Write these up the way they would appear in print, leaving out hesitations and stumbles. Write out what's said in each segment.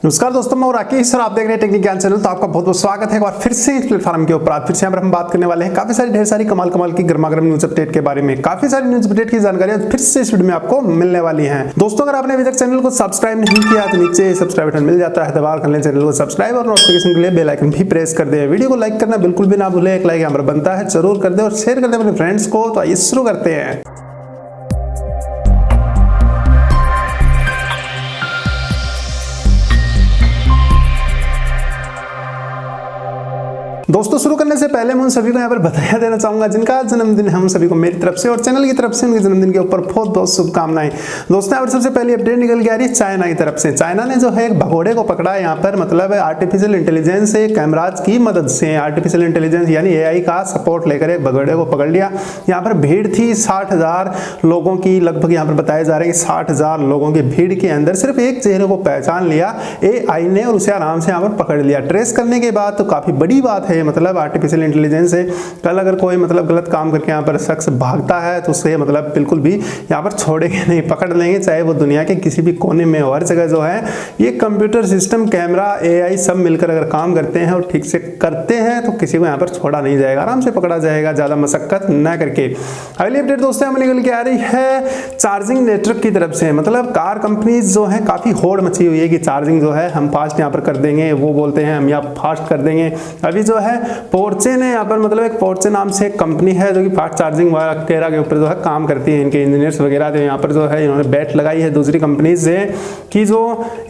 नमस्कार दोस्तों, मैं राकेश सर, आप देख रहे हैं टेक्निक ज्ञान चैनल। तो आपका बहुत बहुत स्वागत है एक बार फिर से इस प्लेटफॉर्म के ऊपर। आज फिर से यहाँ पर हम बात करने वाले हैं काफी सारी ढेर सारी कमाल की गर्मा-गर्म न्यूज अपडेट के बारे में। काफी सारी न्यूज अपडेट की जानकारी फिर से इस वीडियो में आपको मिलने वाली है। दोस्तों, अगर आपने अभी तक चैनल को सब्सक्राइब नहीं किया तो नीचे सब्सक्राइब बटन मिल जाता है, दबा कर लें चैनल को सब्सक्राइब और नोटिफिकेशन के लिए बेल आइकन भी प्रेस कर दे। वीडियो को लाइक करना बिल्कुल भी ना भूले, एक लाइक यहाँ पर बनता है, जरूर कर दे और शेयर कर दे अपने फ्रेंड्स को। तो आइए शुरू करते हैं। दोस्तों, शुरू करने से पहले मैं उन सभी को यहाँ पर बधाई देना चाहूंगा जिनका आज जन्मदिन है। हम सभी को मेरी तरफ से और चैनल की तरफ से उनके जन्मदिन के ऊपर बहुत बहुत शुभकामनाएं। दोस्तों, यहाँ पर सबसे पहले अपडेट निकल के आ रही है चाइना की तरफ से। चाइना ने जो है एक भगोड़े को पकड़ा यहाँ पर, मतलब आर्टिफिशियल इंटेलिजेंस से, कैमराज की मदद से, आर्टिफिशियल इंटेलिजेंस यानी AI का सपोर्ट लेकर एक भगोड़े को पकड़ लिया। यहाँ पर भीड़ थी 60,000 लोगों की, लगभग यहाँ पर बताए जा रहे हैं कि 60,000 लोगों की भीड़ के अंदर सिर्फ एक चेहरे को पहचान लिया AI ने और उसे आराम से यहाँ पर पकड़ लिया। ट्रेस करने के बाद तो काफी बड़ी बात है, मतलब आर्टिफिशियल इंटेलिजेंस से कल अगर कोई मतलब गलत काम करके यहाँ पर शख्स भागता है तो उसे मतलब बिल्कुल भी यहाँ पर छोड़ेंगे नहीं, पकड़ लेंगे, चाहे वो दुनिया के किसी भी कोने में हो। हर जगह जो है ये कंप्यूटर सिस्टम, कैमरा, AI सब मिलकर अगर काम करते हैं और ठीक से करते हैं तो किसी को यहाँ पर छोड़ा नहीं जाएगा, आराम से पकड़ा जाएगा, ज्यादा मशक्कत न करके। अगली अपडेट दोस्तों हमें निकल के आ रही है चार्जिंग नेटवर्क की तरफ से। मतलब कार कंपनीज जो है काफी होड़ मची हुई है कि चार्जिंग जो है हम फास्ट यहाँ पर कर देंगे, वो बोलते हैं हम यहाँ फास्ट कर देंगे। अभी जो है पोर्चे ने यहाँ पर, मतलब एक पोर्चे नाम से एक कंपनी है जो कि फास्ट चार्जिंग वगैरह के ऊपर जो है काम करती है, इनके इंजीनियर्स वगैरह। तो यहाँ पर जो है इन्होंने बैट लगाई है दूसरी कंपनी से कि जो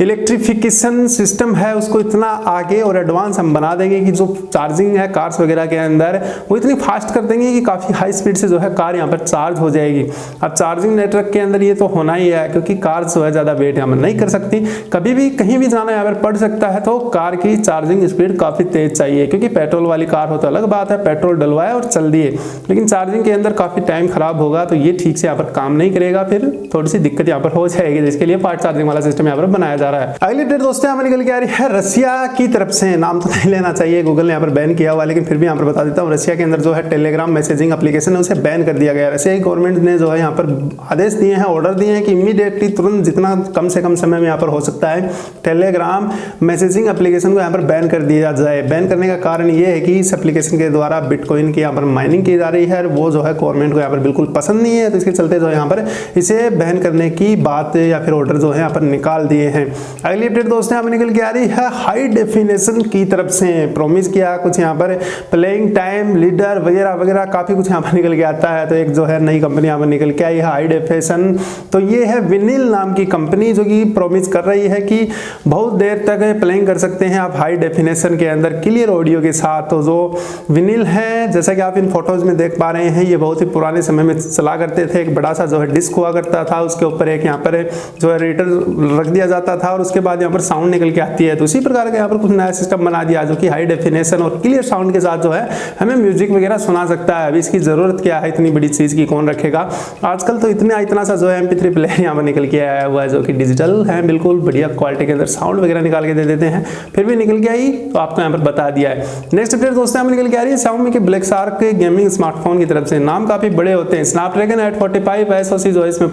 इलेक्ट्रिफिकेशन सिस्टम है उसको इतना आगे और एडवांस हम बना देंगे कि जो चार्जिंग है कार्स वगैरह के अंदर वो इतनी फास्ट कर देंगे कि काफी हाई स्पीड से जो है कार यहाँ पर चार्ज हो जाएगी। अब चार्जिंग नेटवर्क के अंदर ये तो होना ही है, क्योंकि कार जो है ज्यादा वेट यहाँ पर नहीं कर सकती, कभी भी कहीं भी जाना यहाँ पर पड़ सकता है, तो कार की चार्जिंग स्पीड काफी तेज चाहिए। क्योंकि पेट्रोल वाली कार हो तो अलग बात है, पेट्रोल डलवाए और चल दिए, लेकिन चार्जिंग के अंदर काफी टाइम खराब होगा तो ये ठीक से यहाँ पर काम नहीं करेगा, फिर थोड़ी सी दिक्कत यहाँ पर हो जाएगी, जिसके लिए फास्ट चार्जिंग वाला सिस्टम यहाँ पर बनाया जा रहा है। अगली डेट दोस्तों हमें निकल के आ रही है रसिया की तरफ से। नाम तो नहीं लेना चाहिए, गूगल ने यहाँ पर बैन किया हुआ, लेकिन फिर भी यहाँ पर बता देता हूँ। रसिया के अंदर जो है टेलीग्राम मैसेजिंग एप्लीकेशन है उसे बैन कर दिया गया। रसिया की गवर्नमेंट ने जो है यहाँ पर आदेश दिए हैं, ऑर्डर दिए हैं कि इमीडिएटली, तुरंत, जितना कम से कम समय में यहाँ पर हो सकता है, टेलीग्राम मैसेजिंग एप्लीकेशन को यहाँ पर बैन कर दिया जाए। बैन करने का कारण ये है कि इस एप्लीकेशन के द्वारा बिटकॉइन की यहाँ पर माइनिंग की जा रही है, वो जो है गवर्नमेंट को यहाँ पर बिल्कुल पसंद नहीं है, तो इसके चलते जो है यहाँ पर इसे बैन करने की बात या फिर ऑर्डर जो है यहाँ पर निकाल दिए हैं। अगली अपडेट दोस्तों यहाँ पर निकल के आ रही है हाई डेफिनेशन की तरफ से। प्रॉमिस किया कुछ यहाँ पर प्लेइंग टाइम लीडर वगैरह वगैरह काफी कुछ यहाँ पर निकल के आता है। तो एक जो है नई कंपनी यहाँ पर निकल के आई है हाई डेफिनेशन। तो ये है विनिल नाम की कंपनी, जो कि प्रॉमिस कर रही है कि बहुत देर तक प्लेइंग कर सकते हैं आप हाई डेफिनेशन के अंदर क्लियर ऑडियो के साथ। तो जो विनिल है, जैसा कि आप इन फोटोज में देख पा रहे हैं, ये बहुत ही पुराने समय में चला करते थे। एक बड़ा सा जो है डिस्क हुआ करता था, उसके ऊपर एक यहाँ पर जो है रीडर रख दिया जाता था और उसके बाद यहाँ पर साउंड निकल के आती है। तो उसी प्रकार का यहाँ पर कुछ नया सिस्टम बना दिया जो कि हाई डेफिनेशन और क्लियर साउंड के साथ जो है हमें म्यूजिक वगैरह सुना सकता है। अभी इसकी जरूरत क्या है, इतनी बड़ी चीज की कौन रखेगा आजकल। तो इतना सा जो है MP3 प्लेयर यहाँ पर निकल के आया हुआ है, जो कि डिजिटल है, बिल्कुल बढ़िया क्वालिटी के अंदर साउंड वगैरह निकाल के दे देते हैं। फिर भी निकल के आई तो आपको यहाँ पर बता दिया है। नेक्स्ट अपडेट दोस्तों हमें निकल के आ रही है Xiaomi के ब्लैक शार्क के गेमिंग स्मार्टफोन की तरफ से। नाम काफी बड़े होते हैं। स्नैपड्रैगन 845 SoC जो है इसमें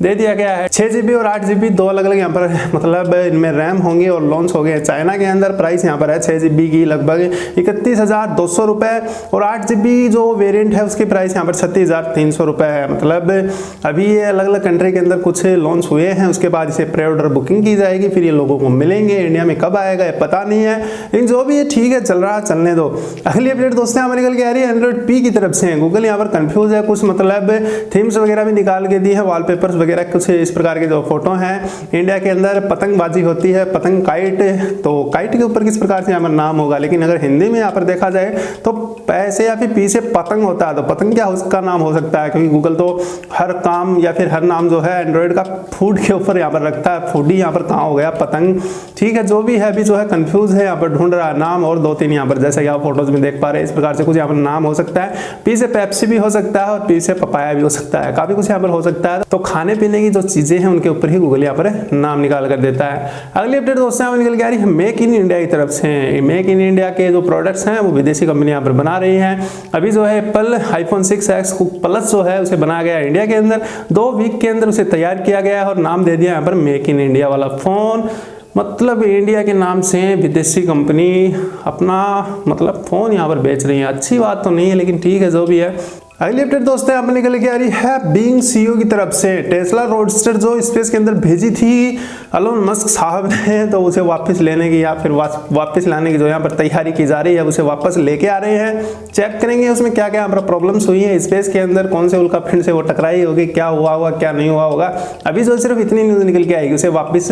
दे दिया गया है। 6GB और 8GB दो अलग अलग यहाँ पर मतलब इनमें रैम होंगे और लॉन्च हो गए चाइना के अंदर। प्राइस यहाँ पर है 6GB की लगभग 31,200 रुपए और 8GB जो वेरिएंट है उसकी प्राइस यहाँ पर 36,300 रुपए है। मतलब अभी ये अलग अलग कंट्री के अंदर कुछ लॉन्च हुए हैं, उसके बाद इसे प्री ऑर्डर बुकिंग की जाएगी, फिर ये लोगों को मिलेंगे। इंडिया में कब आएगा ये पता नहीं है, लेकिन जो भी है ठीक है, चल रहा है, चलने दो। अगली अपडेट दोस्तों हमें निकल के आ रही है एंड्रॉइड P की तरफ से। गूगल यहाँ पर कंफ्यूज है, कुछ मतलब थीम्स वगैरह भी निकाल के दी है, वॉलपेपर्स वगैरह कुछ इस प्रकार के जो फोटो हैं। इंडिया के अंदर पतंगबाजी होती है, पतंग काइट, तो काइट के ऊपर किस प्रकार से यहाँ पर नाम होगा, लेकिन अगर हिंदी में यहाँ पर देखा जाए तो पैसे या फिर पी से पतंग होता है, तो पतंग क्या उसका नाम हो सकता है, क्योंकि गूगल तो हर काम या फिर हर नाम जो है एंड्रॉइड का फूड के ऊपर यहाँ पर रखता है। फूडी यहाँ पर कहाँ हो गया, पतंग, ठीक है। जो भी है अभी जो है कंफ्यूज है, यहाँ पर ढूंढ रहा है नाम, और 2-3 यहाँ पर जैसे कि आप फोटोज में देख पा रहे हैं इस प्रकार से कुछ यहाँ पर नाम हो सकता है। पी से पेप्सी भी हो सकता है और पी से पपाया भी हो सकता है, काफी कुछ यहाँ पर हो सकता है। तो खाने पीने की जो चीजें हैं उनके ऊपर ही गूगल यहाँ पर नाम निकाल कर देता है। अगली अपडेट दोस्तों हमें निकल के आ रही है मेक इन इंडिया की तरफ से। मेक इन इंडिया के जो प्रोडक्ट्स हैं वो विदेशी कंपनी यहाँ पर बना रही है। अभी जो है एप्पल iPhone 6s प्लस जो है उसे बनाया गया इंडिया के अंदर, 2 वीक के अंदर उसे तैयार किया गया है और नाम दे दिया यहाँ पर मेक इन इंडिया वाला फोन। मतलब इंडिया के नाम से विदेशी कंपनी अपना मतलब फ़ोन यहाँ पर बेच रही है। अच्छी बात तो नहीं है, लेकिन ठीक है जो भी है। अगली अपडेट दोस्तों यहाँ पर निकल के आ रही है बीइंग सीईओ की तरफ से। टेस्ला रोडस्टर जो स्पेस के अंदर भेजी थी एलोन मस्क साहब ने, तो उसे वापस लेने की या फिर वापस लाने की जो यहाँ पर तैयारी की जा रही है, उसे वापस लेके आ रहे हैं। चेक करेंगे उसमें क्या क्या यहाँ पर प्रॉब्लम्स हुई है, स्पेस के अंदर कौन से उल्कापिंड से वो टकराई होगी, क्या हुआ होगा क्या नहीं हुआ होगा। अभी जो सिर्फ इतनी न्यूज़ निकल के आएगी, उसे वापस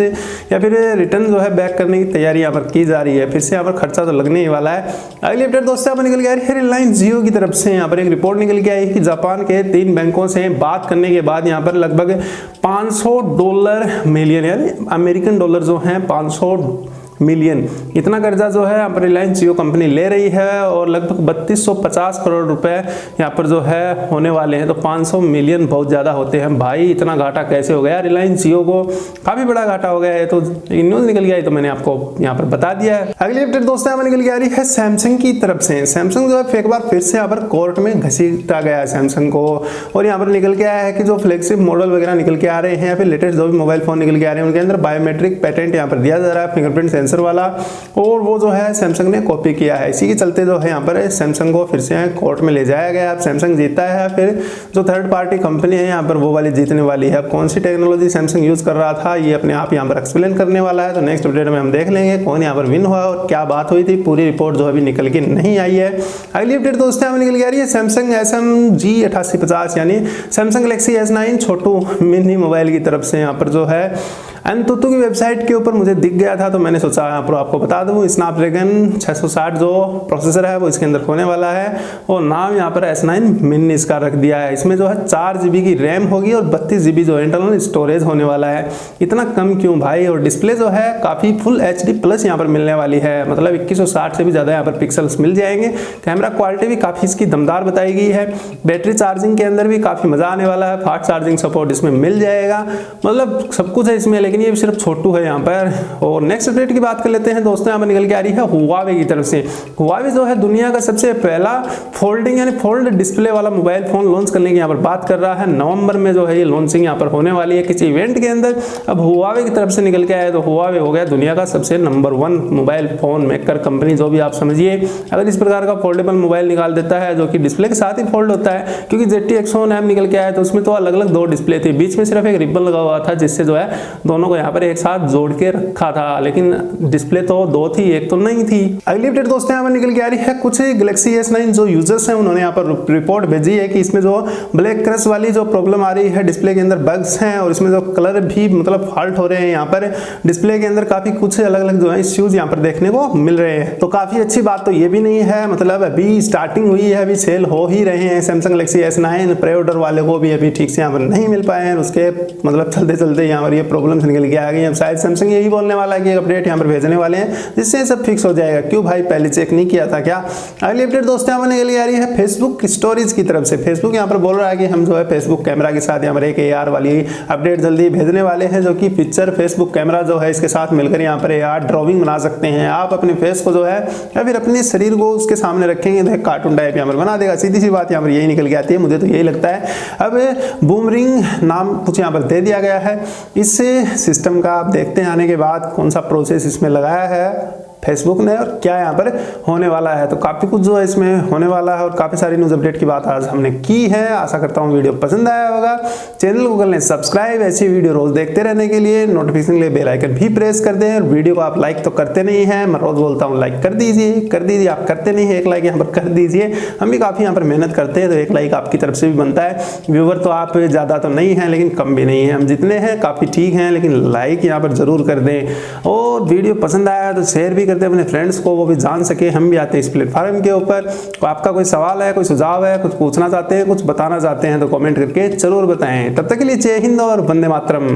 या फिर रिटर्न जो है बैक करने की तैयारी यहाँ पर की जा रही है। फिर से यहाँ पर खर्चा तो लगने ही वाला है। अगली अपडेट दोस्तों यहाँ पर निकल के आ रही है रिलायंस जियो की तरफ से। यहाँ पर एक रिपोर्ट निकल के आई कि जापान के 3 बैंकों से बात करने के बाद यहाँ पर लगभग $500 मिलियन यानी अमेरिकन डॉलर जो हैं 500 मिलियन इतना कर्जा जो है यहाँ पर रिलायंस जियो कंपनी ले रही है, और लगभग 3250 करोड़ रुपए यहाँ पर जो है होने वाले हैं। तो 500 मिलियन बहुत ज़्यादा होते हैं भाई, इतना घाटा कैसे हो गया रिलायंस जियो को, काफ़ी बड़ा घाटा हो गया है। तो न्यूज़ निकल गया है तो मैंने आपको यहाँ पर बता दिया है। अगली अपडेट दोस्तों यहाँ पर निकल के आ रही है सैमसंग की तरफ से। सैमसंग जो है एक बार फिर से यहाँ पर कोर्ट में घसीटा गया है सैमसंग को, और यहाँ पर निकल के आया है कि जो फ्लैगशिप मॉडल वगैरह निकल के आ रहे हैं या फिर लेटेस्ट जो भी मोबाइल फोन निकल के आ रहे हैं, उनके अंदर बायोमेट्रिक पैटेंट यहाँ पर दिया जा रहा है, फिंगरप्रिंट सेंसर वाला, और वो जो है सैमसंग ने कॉपी किया है। इसी के चलते जो है यहाँ पर सैमसंग को फिर से कोर्ट में ले जाया गया। अब सैमसंग जीता है, फिर जो थर्ड पार्टी कंपनी है यहाँ पर वो वाली जीतने वाली है। अब कौन सी टेक्नोलॉजी सैमसंग यूज कर रहा था ये अपने आप यहाँ पर एक्सप्लेन करने वाला है। तो नेक्स्ट अपडेट में हम देख लेंगे कौन यहाँ पर विन हुआ और क्या बात हुई थी। पूरी रिपोर्ट जो अभी निकल के नहीं आई है। अगली अपडेट दोस्तों यहाँ निकल के आ रही है सैमसंग SMG8850 यानी सैमसंग गैलेक्सी S9 छोटू मिनी मोबाइल की तरफ से। यहाँ पर जो है एनतुतु की वेबसाइट के ऊपर मुझे दिख गया था, तो मैंने सोचा यहाँ पर आपको बता दूँ। स्नैपड्रैगन 660 जो प्रोसेसर है वो इसके अंदर होने वाला है, और नाम यहाँ पर S9 मिनी इसका रख दिया है। इसमें जो है 4 GB की रैम होगी और 32 GB जो इंटरनल स्टोरेज होने वाला है। इतना कम क्यों भाई। और डिस्प्ले जो है काफ़ी फुल HD प्लस यहाँ पर मिलने वाली है, मतलब 2160 से भी ज़्यादा यहाँ पर पिक्सल्स मिल जाएंगे। कैमरा क्वालिटी भी काफ़ी इसकी दमदार बताई गई है। बैटरी चार्जिंग के अंदर भी काफ़ी मज़ा आने वाला है, फास्ट चार्जिंग सपोर्ट इसमें मिल जाएगा, मतलब सब कुछ है इसमें। लेकिन ये सिर्फ छोटू है यहाँ पर। और नेक्स्ट अपडेट की बात कर लेते हैं दोस्तों, यहाँ पर निकल के आ रही है हुआवे की तरफ से। हुआवे जो है दुनिया का सबसे पहला फोल्डिंग यानी फोल्ड डिस्प्ले वाला मोबाइल फोन लॉन्च करने की यहाँ पर बात कर रहा है। नवंबर में जो है ये लॉन्चिंग यहाँ पर होने वाली है किसी इवेंट के अंदर। अब हुआवे की तरफ से निकल के आया तो हुआवे हो गया दुनिया का सबसे number 1 mobile phone maker company, जो भी आप समझिए। अगर इस प्रकार का फोल्डेबल मोबाइल निकाल देता है जो कि डिस्प्ले के साथ ही फोल्ड होता है, क्योंकि ZT X1 ऐप निकल के आया तो उसमें तो अलग अलग 2 डिस्प्ले थे, बीच में सिर्फ एक रिबन लगा हुआ था जिससे जो है दोनों को यहाँ पर एक साथ जोड़ के रखा था, लेकिन डिस्प्ले तो 2 थी, एक तो नहीं थी। अगली अपडेट दोस्तों यहाँ पर निकल के आ रही है कुछ गैलेक्सी S9 जो यूजर्स हैं उन्होंने यहाँ पर रिपोर्ट भेजी है कि इसमें जो ब्लैक क्रश वाली जो प्रॉब्लम आ रही है, डिस्प्ले के अंदर बग्स हैं, और इसमें जो कलर भी मतलब फॉल्ट हो रहे हैं। यहाँ पर डिस्प्ले के अंदर काफी कुछ अलग अलग जो है इश्यूज यहाँ पर देखने को मिल रहे हैं। तो काफी अच्छी बात तो ये भी नहीं है, मतलब अभी स्टार्टिंग हुई है, अभी सेल हो ही रहे हैं Samsung Galaxy S9। Pre order वाले को भी अभी ठीक से यहाँ पर नहीं मिल पाए हैं, उसके मतलब चलते चलते यहाँ पर ये प्रॉब्लम्स निकल के आ गई। अब शायद सैमसंग यही बोलने वाला है कि एक अपडेट यहाँ पर भेजने वाले हैं जिससे सब फिक्स हो जाएगा। क्यों भाई पहले चेक नहीं किया था क्या। अगली अपडेट दोस्तों यहाँ पर निकल के आ रही है फेसबुक स्टोरेज की तरफ से। फेसबुक यहाँ पर बोल रहा है कि हम जो है फेसबुक कैमरा के साथ यहाँ पर एक AR वाली अपडेट जल्दी भेजने वाले हैं, जो कि पिक्चर फेसबुक कैमरा जो है इसके साथ मिलकर यहाँ पर AR ड्राइंग बना सकते हैं। आप अपने फेस को जो है या फिर अपने शरीर को उसके सामने रखेंगे तो एक कार्टून टाइप यहाँ पर बना देगा। सीधी सी बात यहाँ पर यही निकल के आती है, मुझे तो यही लगता है। अब बूमरिंग नाम कुछ यहाँ पर दे दिया गया है इस सिस्टम का। आप देखते हैं आने के बाद कौन सा प्रोसेस इसमें लगाया है फेसबुक ने और क्या यहाँ पर होने वाला है। तो काफ़ी कुछ जो है इसमें होने वाला है और काफ़ी सारी न्यूज़ अपडेट की बात आज हमने की है। आशा करता हूँ वीडियो पसंद आया होगा। चैनल को कर लें सब्सक्राइब, ऐसी वीडियो रोज देखते रहने के लिए। नोटिफिकेशन के लिए बेल आइकन भी प्रेस कर दें। और वीडियो को आप लाइक तो करते नहीं हैं, मैं रोज बोलता हूँ लाइक कर दीजिए, आप करते नहीं है। एक लाइक यहाँ पर कर दीजिए, हम भी काफ़ी यहाँ पर मेहनत करते हैं तो एक लाइक आपकी तरफ से भी बनता है। व्यूवर तो आप ज़्यादा तो नहीं है लेकिन कम भी नहीं है, हम जितने हैं काफ़ी ठीक हैं, लेकिन लाइक यहाँ पर जरूर कर दें। और वीडियो पसंद आया तो शेयर भी करते अपने फ्रेंड्स को, वो भी जान सके हम भी आते हैं इस प्लेटफॉर्म के ऊपर। तो आपका कोई सवाल है, कोई सुझाव है, कुछ पूछना चाहते हैं, कुछ बताना चाहते हैं तो कमेंट करके जरूर बताएं। तब तक के लिए जय हिंद और वंदे मातरम।